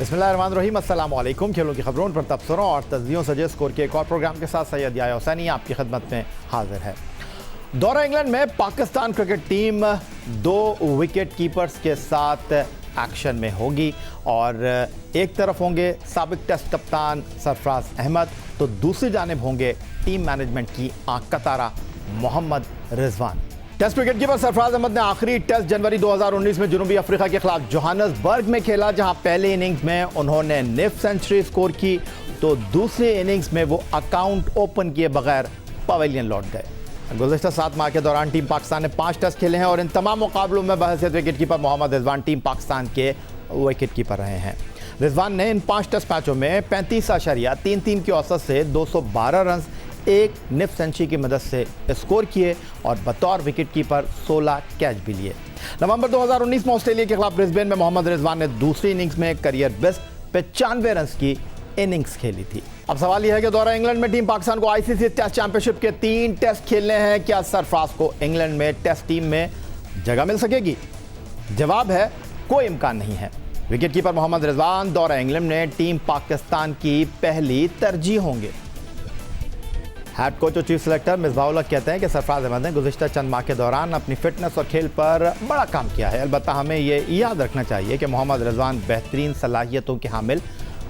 बिस्मिल्लाहिर्रहमानिर्रहीम, अस्सलाम वालेकुम। खेलों की खबरों पर तबसरों और तस्दीयों से स्कोर के एक और प्रोग्राम के साथ सैयद याया हुसैनी आपकी खिदमत में हाजिर है। दौरा इंग्लैंड में Pakistan cricket team 2 wicket keepers के साथ एक्शन में होगी और एक तरफ होंगे साबिक टेस्ट कप्तान सरफराज अहमद तो दूसरी जानिब होंगे टीम मैनेजमेंट की आंख का तारा Mohammad Rizwan. Test wicket keeper Sarfaraz Ahmed ने आखिरी टेस्ट जनवरी 2019 में जनूबी अफ्रीका के खिलाफ जोहान्सबर्ग में खेला, जहां पहले इनिंग्स में उन्होंने निफ सेंचुरी स्कोर की तो दूसरी इनिंग्स में वो अकाउंट ओपन किए बगैर पवेलियन लौट गए। गुज़श्ता 7 माह के दौरान टीम पाकिस्तान ने 5 टेस्ट खेले हैं और इन तमाम मुकाबलों में बहैसियत wicket keeper Mohammad Rizwan team Pakistan के विकेट कीपर रहे हैं। रिजवान ने इन 5 टेस्ट मैचों में 35.33 की औसत से 212 रन एक निफ सेंचुरी की मदद से स्कोर किए और बतौर विकेट कीपर 16 कैच भी लिए। नवंबर 2019 में ऑस्ट्रेलिया के खिलाफ ब्रिस्बेन में मोहम्मद रिजवान ने दूसरी इनिंग्स में करियर बेस्ट 95 रन की इनिंग्स खेली थी। अब सवाल यह है कि दौरा इंग्लैंड में टीम पाकिस्तान को आईसीसी टेस्ट चैंपियनशिप के 3 टेस्ट खेलने हैं। क्या सरफराज को इंग्लैंड में टेस्ट टीम में जगह मिल सकेगी? जवाब है कोई इम्कान नहीं है। विकेट कीपर मोहम्मद रिजवान दौरा इंग्लैंड में टीम पाकिस्तान की पहली तरजीह होंगे। हेड कोच और चीफ सेलेक्टर मिसबाह-उल-हक कहते हैं कि सरफराज अहमद ने गुज़श्ता चंद माह के दौरान अपनी फिटनेस और खेल पर बड़ा काम किया है। अलबत्ता हमें ये याद रखना चाहिए कि मोहम्मद रिजवान बेहतरीन सलाहियतों के हामिल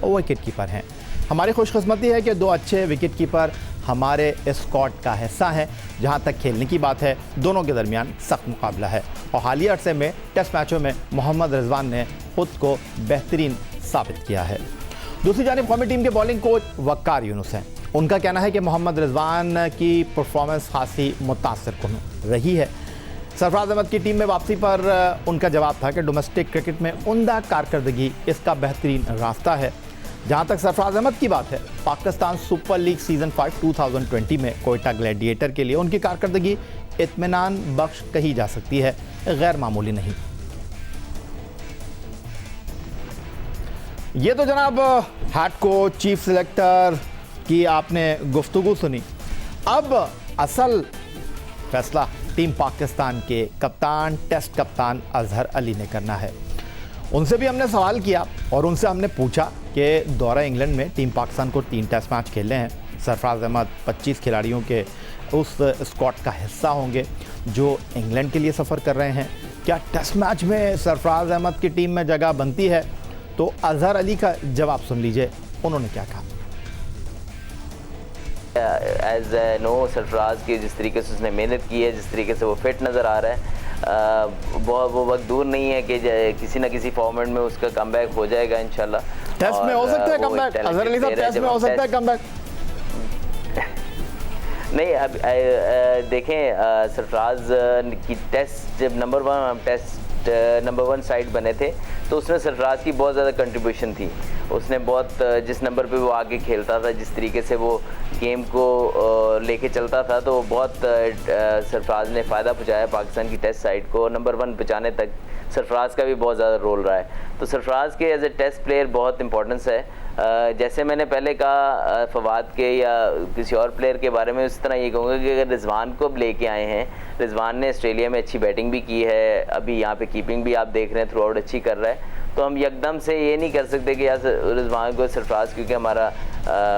विकेट कीपर हैं। हमारी खुशकिस्मती है कि 2 अच्छे विकेट कीपर हमारे स्क्वाड का हिस्सा हैं। जहां तक खेलने की बात है, दोनों के दरमियान सख्त मुकाबला है और हालिया अरसे में टेस्ट मैचों में मोहम्मद रिजवान ने खुद को बेहतरीन साबित किया है। दूसरी जानिब कौमी टीम के बॉलिंग कोच वक्कार यूनुस हैं। उनका कहना है कि मोहम्मद रिजवान की परफॉर्मेंस खासी मुतासिरकुन रही है। सरफराज अहमद की टीम में वापसी पर उनका जवाब था कि डोमेस्टिक क्रिकेट में उम्दा कारकर्दगी इसका बेहतरीन रास्ता है। जहां तक सरफराज अहमद की बात है, पाकिस्तान सुपर लीग सीजन 5 2020 में कोयटा ग्लैडिएटर के लिए उनकी कारकर्दगी इत्मीनान बख्श कही जा सकती है, गैर मामूली नहीं। ये तो जनाब हेड कोच चीफ सेलेक्टर की आपने गुफ्तगू सुनी। अब असल फैसला टीम पाकिस्तान के कप्तान टेस्ट कप्तान अजहर अली ने करना है। उनसे भी हमने सवाल किया और उनसे हमने पूछा कि दौरा इंग्लैंड में टीम पाकिस्तान को 3 टेस्ट मैच खेलने हैं। सरफराज अहमद 25 खिलाड़ियों के उस स्क्वाड का हिस्सा होंगे जो इंग्लैंड के लिए सफ़र कर रहे हैं। क्या टेस्ट मैच में सरफराज अहमद की टीम में जगह बनती है? तो अजहर अली का जवाब सुन लीजिए, उन्होंने क्या कहा। एज नो सरफराज की जिस तरीके से उसने मेहनत की है, जिस तरीके से वो फिट नज़र आ रहा है, वो वक्त दूर नहीं है कि किसी ना किसी फॉर्मेट में उसका कमबैक हो जाएगा इंशाल्लाह। टेस्ट में हो सकता है कमबैक, अजहर अली साहब, टेस्ट में हो सकता है कमबैक। नहीं, अब देखें सरफराज की टेस्ट जब नंबर 1 साइड बने थे तो उसमें सरफराज की बहुत ज़्यादा कंट्रीब्यूशन थी। उसने बहुत जिस नंबर पे वो आगे खेलता था, जिस तरीके से वो गेम को लेके चलता था, तो बहुत सरफराज ने फ़ायदा पहुंचाया पाकिस्तान की टेस्ट साइड को। नंबर 1 पहुंचाने तक सरफराज का भी बहुत ज़्यादा रोल रहा है। तो सरफराज के एज ए टेस्ट प्लेयर बहुत इंपॉर्टेंस है। जैसे मैंने पहले कहा फवाद के या किसी और प्लेयर के बारे में, उस तरह ये कहूँगा कि अगर रिजवान को अब लेके आए हैं, रिजवान ने ऑस्ट्रेलिया में अच्छी बैटिंग भी की है, अभी यहाँ पे कीपिंग भी आप देख रहे हैं थ्रू आउट अच्छी कर रहा है, तो हम यकदम से ये नहीं कर सकते कि यार रिजवान को सरफराज, क्योंकि हमारा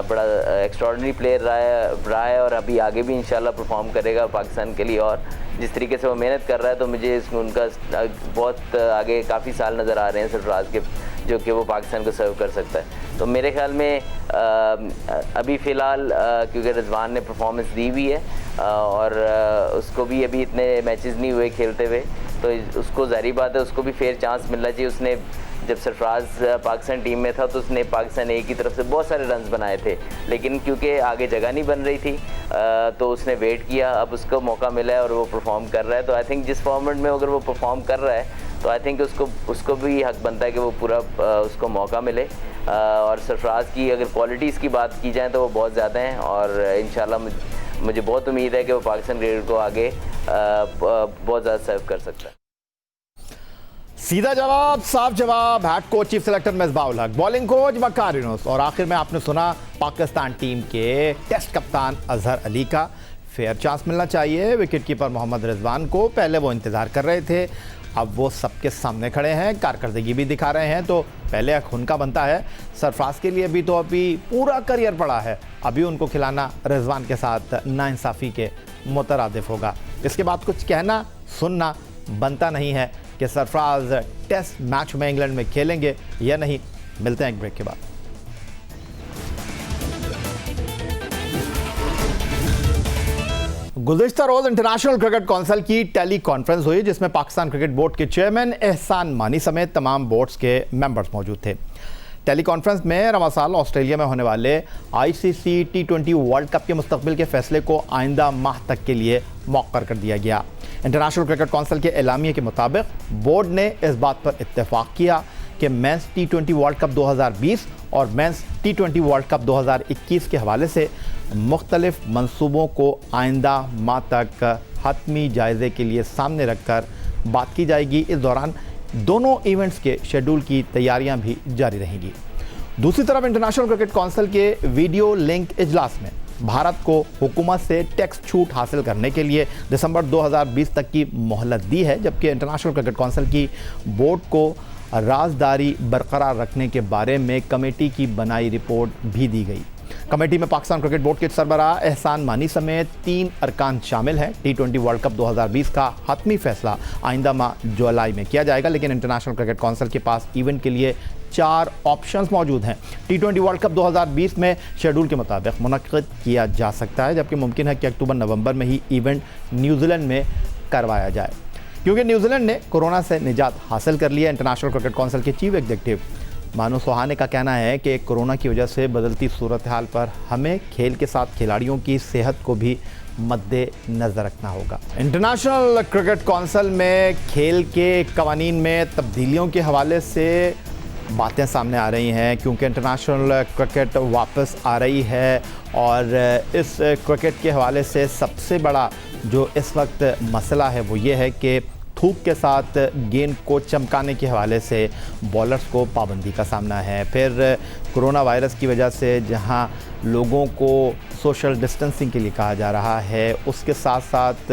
बड़ा एक्स्ट्रॉर्डिनरी प्लेयर रहा है और अभी आगे भी इंशाल्लाह परफॉर्म करेगा पाकिस्तान के लिए। और जिस तरीके से वो मेहनत कर रहा है तो मुझे उनका बहुत आगे काफ़ी साल नज़र आ रहे हैं सरफराज के, जो कि वो पाकिस्तान को सर्व कर सकता है। तो मेरे ख्याल में अभी फ़िलहाल क्योंकि रिजवान ने परफॉर्मेंस दी हुई है और उसको भी अभी इतने मैचेस नहीं हुए खेलते हुए, तो उसको ज़ाहिर बात है उसको भी फेयर चांस मिलना चाहिए। उसने जब सरफराज पाकिस्तान टीम में था तो उसने पाकिस्तान ए की तरफ से बहुत सारे रन्स बनाए थे, लेकिन क्योंकि आगे जगह नहीं बन रही थी तो उसने वेट किया। अब उसको मौका मिला है और वो परफॉर्म कर रहा है। तो आई थिंक जिस फॉर्मेट में अगर वो परफॉर्म कर रहा है तो आई थिंक उसको भी हक बनता है कि वो पूरा उसको मौका मिले। और सरफराज की अगर क्वालिटीज़ की बात की जाए तो वो बहुत ज़्यादा हैं और इंशाल्लाह मुझे बहुत उम्मीद है कि वो पाकिस्तान क्रिकेट को आगे बहुत ज़्यादा सर्व कर सकता है। सीधा जवाब, साफ जवाब, head coach chief selector Misbah-ul-Haq, bowling coach Waqar Younis और आखिर में आपने सुना पाकिस्तान टीम के टेस्ट कप्तान अजहर अली का। फेयर चांस मिलना चाहिए विकेट कीपर मोहम्मद रिजवान को। पहले वो इंतज़ार कर रहे थे, अब वो सबके सामने खड़े हैं, कारकर्दगी भी दिखा रहे हैं, तो पहले हक उनका बनता है। सरफराज के लिए भी तो अभी पूरा करियर पड़ा है, अभी उनको खिलाना रिजवान के साथ नाइंसाफ़ी के मुतरादिफ होगा। इसके बाद कुछ कहना सुनना बनता नहीं है कि सरफराज टेस्ट मैच में इंग्लैंड में खेलेंगे या नहीं। मिलते हैं एक ब्रेक के बाद। गुज़िश्ता रोज़ इंटरनेशनल क्रिकेट काउंसिल की टेली कॉन्फ्रेंस हुई, जिसमें पाकिस्तान क्रिकेट बोर्ड के चेयरमैन एहसान मानी समेत तमाम बोर्ड्स के मेंबर्स मौजूद थे। टेली कॉन्फ्रेंस में रवां साल ऑस्ट्रेलिया में होने वाले ICC T20 वर्ल्ड कप के मुस्तकबिल के फैसले को आइंदा माह तक के लिए मौखर कर दिया गया। इंटरनेशनल क्रिकेट काउंसिल के एलामिये के मुताबिक बोर्ड ने इस बात पर इत्तेफाक किया कि मेंस T20 वर्ल्ड कप 2020 और मेंस T20 वर्ल्ड कप 2021 के हवाले से मुख्तलिफ मंसूबों को आइंदा माह तक हतमी जायज़े के लिए सामने रखकर बात की जाएगी। इस दौरान दोनों इवेंट्स के शेड्यूल की तैयारियां भी जारी रहेंगी। दूसरी तरफ इंटरनेशनल क्रिकेट काउंसिल के वीडियो लिंक इजलास में भारत को हुकूमत से टैक्स छूट हासिल करने के लिए दिसंबर 2020 तक की मोहलत दी है, जबकि इंटरनेशनल क्रिकेट काउंसिल की बोर्ड को राजदारी बरकरार रखने के बारे में कमेटी की बनाई रिपोर्ट भी दी गई। कमेटी में पाकिस्तान क्रिकेट बोर्ड के सरबराह एहसान मानी समेत 3 अरकान शामिल हैं। T20 वर्ल्ड कप 2020 का हतमी फैसला आइंदा माह जुलाई में किया जाएगा, लेकिन इंटरनेशनल क्रिकेट काउंसिल के पास इवेंट के लिए 4 ऑप्शंस मौजूद हैं। T20 वर्ल्ड कप 2020 में शेड्यूल के मुताबिक मुनक्किद किया जा सकता है, जबकि मुमकिन है कि अक्टूबर नवंबर में ही इवेंट न्यूजीलैंड में करवाया जाए, क्योंकि न्यूजीलैंड ने कोरोना से निजात हासिल कर लिया। इंटरनेशनल क्रिकेट काउंसिल के चीफ एग्जीक्यूटिव मानू सोहाने का कहना है कि कोरोना की वजह से बदलती सूरत हाल पर हमें खेल के साथ खिलाड़ियों की सेहत को भी मद्देनज़र रखना होगा। इंटरनेशनल क्रिकेट काउंसिल में खेल के कवानीन में तब्दीलियों के हवाले से बातें सामने आ रही हैं, क्योंकि इंटरनेशनल क्रिकेट वापस आ रही है और इस क्रिकेट के हवाले से सबसे बड़ा जो इस वक्त मसला है वो ये है कि थूक के साथ गेंद को चमकाने के हवाले से बॉलर्स को पाबंदी का सामना है। फिर कोरोना वायरस की वजह से जहां लोगों को सोशल डिस्टेंसिंग के लिए कहा जा रहा है, उसके साथ साथ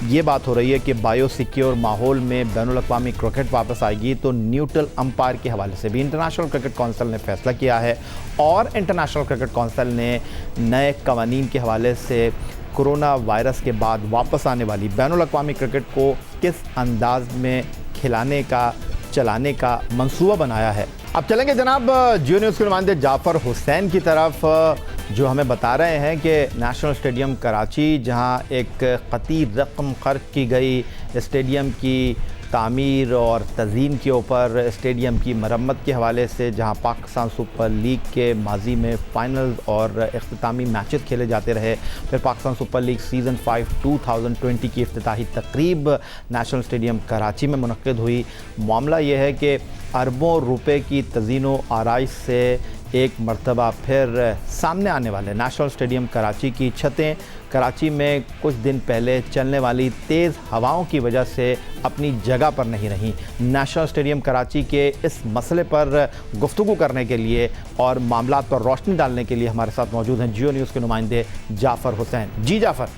ये बात हो रही है कि बायोसिक्योर माहौल में बैनुल-अक़वामी क्रिकेट वापस आएगी, तो न्यूट्रल अंपायर के हवाले से भी इंटरनेशनल क्रिकेट काउंसिल ने फैसला किया है और इंटरनेशनल क्रिकेट काउंसिल ने नए कवानीन के हवाले से कोरोना वायरस के बाद वापस आने वाली बैनुल-अक़वामी क्रिकेट को किस अंदाज में खिलाने का चलाने का मंसूबा बनाया है। अब चलेंगे जनाब जियो न्यूज़ के नुमाइंदे जाफ़र हुसैन की तरफ, जो हमें बता रहे हैं कि नेशनल स्टेडियम कराची, जहां एक कतीर रकम खर्च की गई स्टेडियम की तामीर और तज़ीन के ऊपर, स्टेडियम की मरम्मत के हवाले से, जहां पाकिस्तान सुपर लीग के माजी में फ़ाइनल्स और इख्तितामी मैचेस खेले जाते रहे, फिर पाकिस्तान सुपर लीग सीज़न 5 2020 की इफ्तिताही तकरीब नेशनल स्टेडियम कराची में मुनक्किद हुई। मामला ये है कि अरबों रुपए की तज़ीन व आराइश से एक मरतबा फिर सामने आने वाले नेशनल स्टेडियम कराची की छतें कराची में कुछ दिन पहले चलने वाली तेज़ हवाओं की वजह से अपनी जगह पर नहीं रहीं। नेशनल स्टेडियम कराची के इस मसले पर गुफ्तगू करने के लिए और मामलात पर रोशनी डालने के लिए हमारे साथ मौजूद हैं जियो न्यूज़ के नुमाइंदे जाफ़र हुसैन। जी जाफ़र।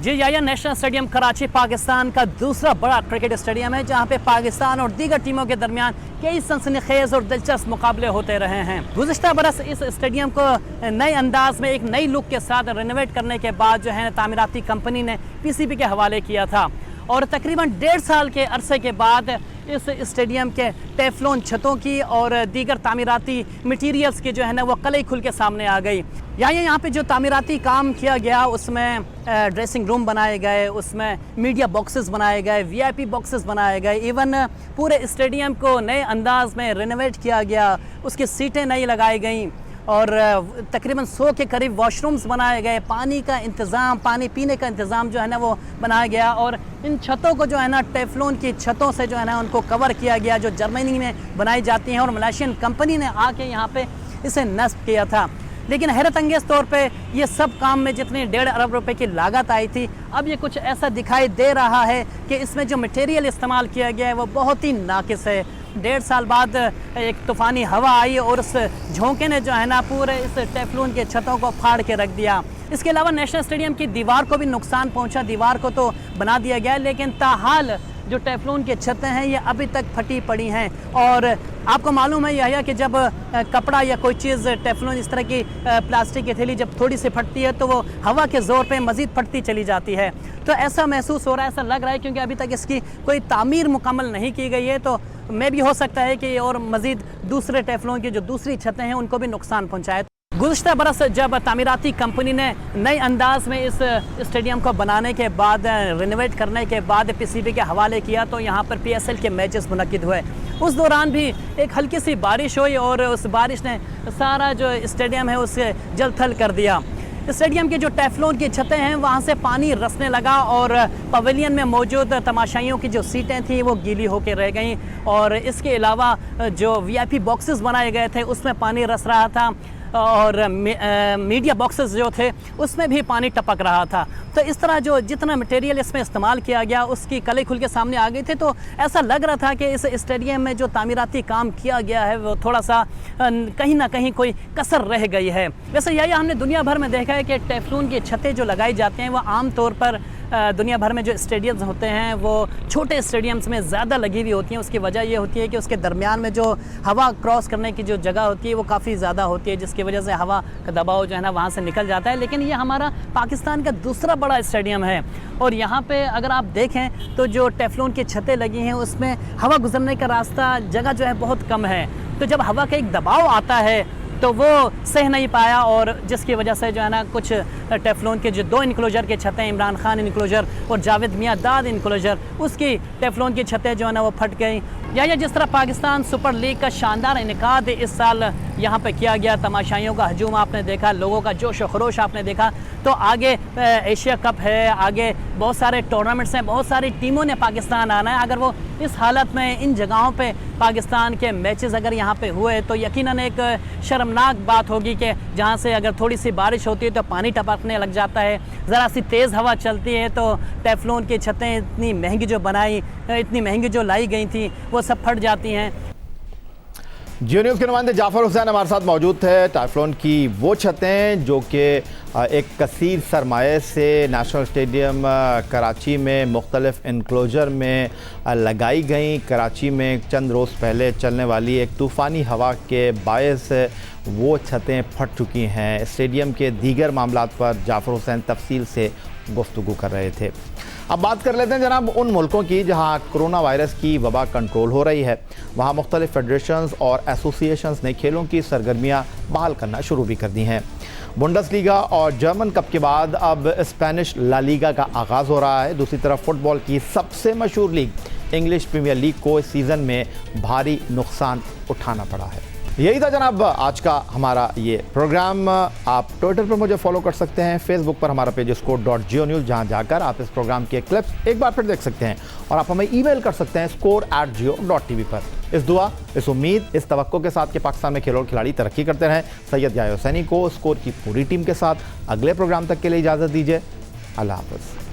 जी याया, नेशनल स्टेडियम कराची पाकिस्तान का दूसरा बड़ा क्रिकेट स्टेडियम है, जहां पे पाकिस्तान और दीगर टीमों के दरमियान कई सनसनीखेज और दिलचस्प मुकाबले होते रहे हैं। गुज़िश्ता बरस इस स्टेडियम को नए अंदाज में एक नई लुक के साथ रेनोवेट करने के बाद जो है तामीराती कंपनी ने PCB के हवाले किया था और तकरीबन 1.5 साल के अरसे के बाद इस स्टेडियम के टेफ्लॉन छतों की और दीगर तामीराती मटीरियल्स की जो है ना वो कलई खुल के सामने आ गई। यहाँ पे जो तामीराती काम किया गया उसमें ड्रेसिंग रूम बनाए गए, उसमें मीडिया बॉक्सेस बनाए गए, VIP बॉक्सेस बनाए गए, इवन पूरे स्टेडियम को नए अंदाज में रेनोवेट किया गया, उसकी सीटें नई लगाई गई और तकरीबन 100 के करीब वॉशरूम्स बनाए गए, पानी का इंतज़ाम, पानी पीने का इंतज़ाम जो है ना वो बनाया गया और इन छतों को जो है ना टेफ्लॉन की छतों से जो है ना उनको कवर किया गया, जो जर्मनी में बनाई जाती हैं और मलेशियन कंपनी ने आके यहाँ पे इसे नस्ब किया था। लेकिन हैरत अंगेज़ तौर पे ये सब काम में जितनी 1.5 अरब रुपए की लागत आई थी, अब ये कुछ ऐसा दिखाई दे रहा है कि इसमें जो मटेरियल इस्तेमाल किया गया है वो बहुत ही नाकिस है। 1.5 साल बाद एक तूफ़ानी हवा आई और उस झोंके ने जो है ना पूरे इस टेफ्लॉन के छतों को फाड़ के रख दिया। इसके अलावा नेशनल स्टेडियम की दीवार को भी नुकसान पहुंचा। दीवार को तो बना दिया गया लेकिन ताहाल जो टेफ्लॉन की छतें हैं ये अभी तक फटी पड़ी हैं। और आपको मालूम है यह कि जब कपड़ा या कोई चीज़ टेफ्लॉन इस तरह की प्लास्टिक की थैली जब थोड़ी सी फटती है तो वो हवा के ज़ोर पे मज़ीद फटती चली जाती है। तो ऐसा महसूस हो रहा है, ऐसा लग रहा है, क्योंकि अभी तक इसकी कोई तामीर मुकम्मल नहीं की गई है। तो मैं भी हो सकता है कि और मज़ीद दूसरे टेफ्लॉन की जो दूसरी छतें हैं उनको भी नुकसान पहुँचाए। गुज़श्ता बरस जब तामीराती कंपनी ने नए अंदाज में इस स्टेडियम को बनाने के बाद, रिनोवेट करने के बाद पीसीबी के हवाले किया तो यहाँ पर पीएसएल के मैचेस मुनक्किद हुए। उस दौरान भी एक हल्की सी बारिश हुई और उस बारिश ने सारा जो स्टेडियम है उसे जल थल कर दिया। स्टेडियम की जो टेफ्लॉन की छतें हैं वहाँ से पानी रसने लगा और पवेलियन में मौजूद तमाशाइयों की जो सीटें थी वो गीली होकर रह गईं। और इसके अलावा जो वीआईपी बॉक्सेस बनाए गए थे उसमें पानी रस रहा था और मीडिया बॉक्सेस जो थे उसमें भी पानी टपक रहा था। तो इस तरह जो जितना मटेरियल इसमें इस्तेमाल किया गया उसकी कले खुल के सामने आ गई थी। तो ऐसा लग रहा था कि इस स्टेडियम में जो तामीराती काम किया गया है वो थोड़ा सा कहीं ना कहीं कोई कसर रह गई है। वैसे यही हमने दुनिया भर में देखा है कि टेफ्लॉन की छतें जो लगाई जाती हैं वो आम तौर पर दुनिया भर में जो स्टेडियम्स होते हैं वो छोटे स्टेडियम्स में ज़्यादा लगी हुई होती हैं। उसकी वजह ये होती है कि उसके दरमियान में जो हवा क्रॉस करने की जो जगह होती है वो काफ़ी ज़्यादा होती है, जिसकी वजह से हवा का दबाव जो है ना वहाँ से निकल जाता है। लेकिन ये हमारा पाकिस्तान का दूसरा बड़ा स्टेडियम है और यहाँ पे अगर आप देखें तो जो टेफ्लॉन की छतें लगी हैं उसमें हवा गुजरने का रास्ता जगह जो है बहुत कम है। तो जब हवा का एक दबाव आता है तो वो सह नहीं पाया और जिसकी वजह से जो है ना कुछ टेफ्लॉन के जो 2 इनक्लोजर के छतें, इमरान खान इनक्लोजर और जावेद मियाँ दाद इनक्लोजर, उसकी टेफ्लॉन की छतें जो है ना वो फट गई। या जिस तरह पाकिस्तान सुपर लीग का शानदार इनेकाद इस साल यहाँ पे किया गया, तमाशाइयों का हजूम आपने देखा, लोगों का जोश व खरोश आपने देखा। तो आगे एशिया कप है, आगे बहुत सारे टूर्नामेंट्स हैं, बहुत सारी टीमों ने पाकिस्तान आना है। अगर वो इस हालत में इन जगहों पे पाकिस्तान के मैचेस अगर यहाँ पे हुए तो यकीनन एक शर्मनाक बात होगी कि जहाँ से अगर थोड़ी सी बारिश होती है तो पानी टपकने लग जाता है, ज़रा सी तेज़ हवा चलती है तो टेफ्लॉन की छतें इतनी महंगी जो बनाई, इतनी महंगी जो लाई गई थी वो सब फट जाती हैं। जियो न्यूज़ के नुमाइंदे जाफ़र हुसैन हमारे साथ मौजूद थे। टेफ्लॉन की वो छतें जो कि एक कसीर सरमाए से नेशनल स्टेडियम कराची में मुख्तलिफ इनक्लोजर में लगाई गई। कराची में चंद रोज़ पहले चलने वाली एक तूफ़ानी हवा के बायस वो छतें फट चुकी हैं। स्टेडियम के दीगर मामलात पर जाफ़र हुसैन तफसील से गुफ्तगू कर रहे थे। अब बात कर लेते हैं जनाब उन मुल्कों की जहां कोरोना वायरस की वबा कंट्रोल हो रही है। वहां मुख्तलिफ फेडरेशंस और एसोसिएशंस ने खेलों की सरगर्मियां बहाल करना शुरू भी कर दी हैं। बुंडसलीगा और जर्मन कप के बाद अब स्पेनिश ला लीगा का आगाज़ हो रहा है। दूसरी तरफ फुटबॉल की सबसे मशहूर लीग इंग्लिश प्रीमियर लीग को इस सीज़न में भारी नुकसान उठाना पड़ा है। यही था जनाब आज का हमारा ये प्रोग्राम। आप ट्विटर पर मुझे फॉलो कर सकते हैं, फेसबुक पर हमारा पेज score.geo-news, जहां जाकर आप इस प्रोग्राम के क्लिप्स एक बार फिर देख सकते हैं और आप हमें ईमेल कर सकते हैं score@geo.tv पर। इस दुआ, इस उम्मीद, इस तवक्को के साथ कि पाकिस्तान में खेल और खिलाड़ी तरक्की करते रहें। सैयद याह्या हुसैनी को स्कोर की पूरी टीम के साथ अगले प्रोग्राम तक के लिए इजाज़त दीजिए। अल्लाह हाफ़िज़।